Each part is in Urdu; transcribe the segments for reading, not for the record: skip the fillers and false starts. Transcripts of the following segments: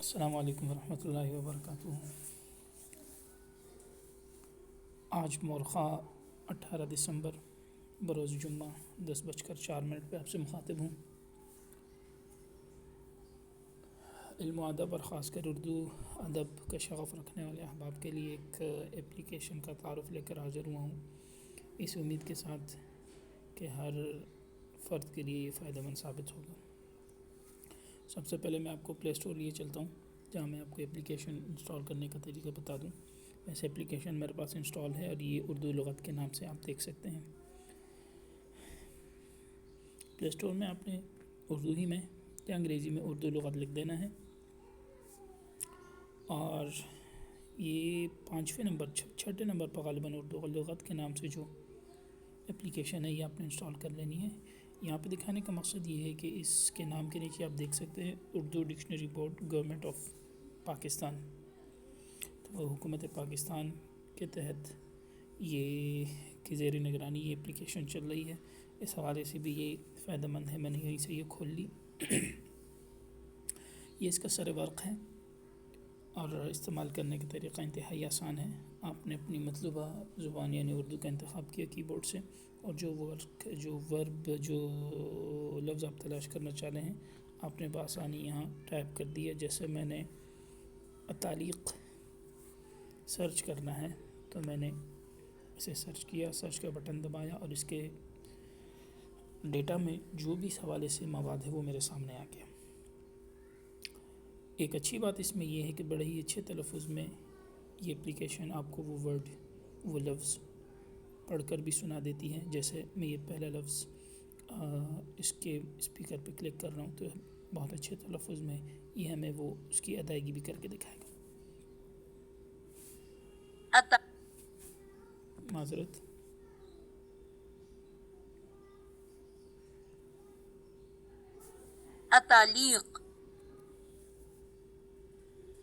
السلام علیکم ورحمۃ اللہ وبرکاتہ۔ آج مورخہ 18 دسمبر بروز جمعہ 10:04 پہ آپ سے مخاطب ہوں۔ علم و ادب اور خاص کر اردو ادب کا شغف رکھنے والے احباب کے لیے ایک اپلیکیشن کا تعارف لے کر حاضر ہوا ہوں، اس امید کے ساتھ کہ ہر فرد کے لیے یہ فائدہ مند ثابت ہوگا۔ سب سے پہلے میں آپ کو پلے اسٹور لیے چلتا ہوں، جہاں میں آپ کو اپلیکیشن انسٹال کرنے کا طریقہ بتا دوں۔ ویسے اپلیکیشن میرے پاس انسٹال ہے اور یہ اردو لغت کے نام سے آپ دیکھ سکتے ہیں۔ پلے اسٹور میں آپ نے اردو ہی میں یا انگریزی میں اردو لغت لکھ دینا ہے، اور یہ 6 نمبر پر غالباً اردو لغت کے نام سے جو اپلیکیشن ہے یہ آپ نے انسٹال کر لینی ہے۔ یہاں پہ دکھانے کا مقصد یہ ہے کہ اس کے نام کے نیچے آپ دیکھ سکتے ہیں Urdu dictionary board government of Pakistan, تو وہ حکومت پاکستان کے تحت یہ کی زیر نگرانی یہ اپلیکیشن چل رہی ہے۔ اس حوالے سے بھی یہ فائدہ مند ہے، میں نے یہیں سے یہ کھول لی۔ یہ اس کا سر ورق ہے اور استعمال کرنے کا طریقہ انتہائی آسان ہے۔ آپ نے اپنی مطلوبہ زبان یعنی اردو کا انتخاب کیا کی بورڈ سے، اور جو لفظ آپ تلاش کرنا چاہ رہے ہیں آپ نے بآسانی یہاں ٹائپ کر دیا۔ جیسے میں نے تعلیق سرچ کرنا ہے تو میں نے اسے سرچ کیا، سرچ کا بٹن دبایا اور اس کے ڈیٹا میں جو بھی اس حوالے سے مواد ہے وہ میرے سامنے آ گیا۔ ایک اچھی بات اس میں یہ ہے کہ بڑے ہی اچھے تلفظ میں یہ اپلیکیشن آپ کو وہ ورڈ وہ لفظ پڑھ کر بھی سنا دیتی ہے۔ جیسے میں یہ پہلا لفظ اس کے اسپیکر پہ کلک کر رہا ہوں تو بہت اچھے تلفظ میں یہ ہمیں وہ اس کی ادائیگی بھی کر کے دکھائے گا۔ معذرت،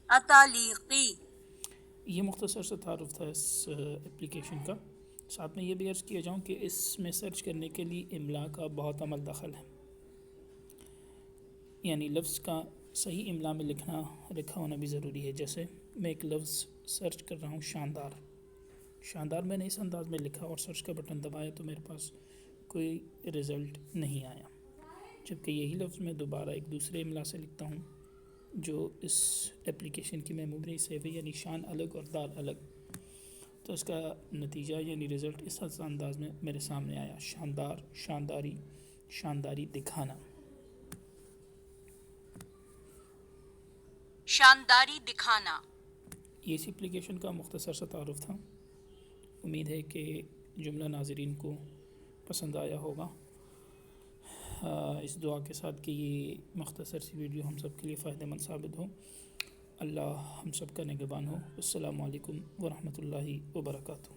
اتالیقی یہ مختصر سا تعارف تھا اس اپلیکیشن کا۔ ساتھ میں یہ بھی عرض کیا جاؤں کہ اس میں سرچ کرنے کے لیے املا کا بہت عمل دخل ہے، یعنی لفظ کا صحیح املا میں لکھا ہونا بھی ضروری ہے۔ جیسے میں ایک لفظ سرچ کر رہا ہوں شاندار میں نے اس انداز میں لکھا اور سرچ کا بٹن دبایا تو میرے پاس کوئی رزلٹ نہیں آیا، جبکہ یہی لفظ میں دوبارہ ایک دوسرے املا سے لکھتا ہوں جو اس اپلیکیشن کی میموری سے ہے، یعنی شان الگ اور دال الگ، تو اس کا نتیجہ یعنی رزلٹ اس انداز میں میرے سامنے آیا: شانداری دکھانا۔ شانداری دکھانا۔ یہ اس اپلیکیشن کا مختصر سا تعارف تھا۔ امید ہے کہ جملہ ناظرین کو پسند آیا ہوگا، اس دعا کے ساتھ کہ یہ مختصر سی ویڈیو ہم سب کے لیے فائدہ مند ثابت ہو۔ اللہ ہم سب کا نگہبان ہو۔ السلام علیکم ورحمۃ اللہ وبرکاتہ۔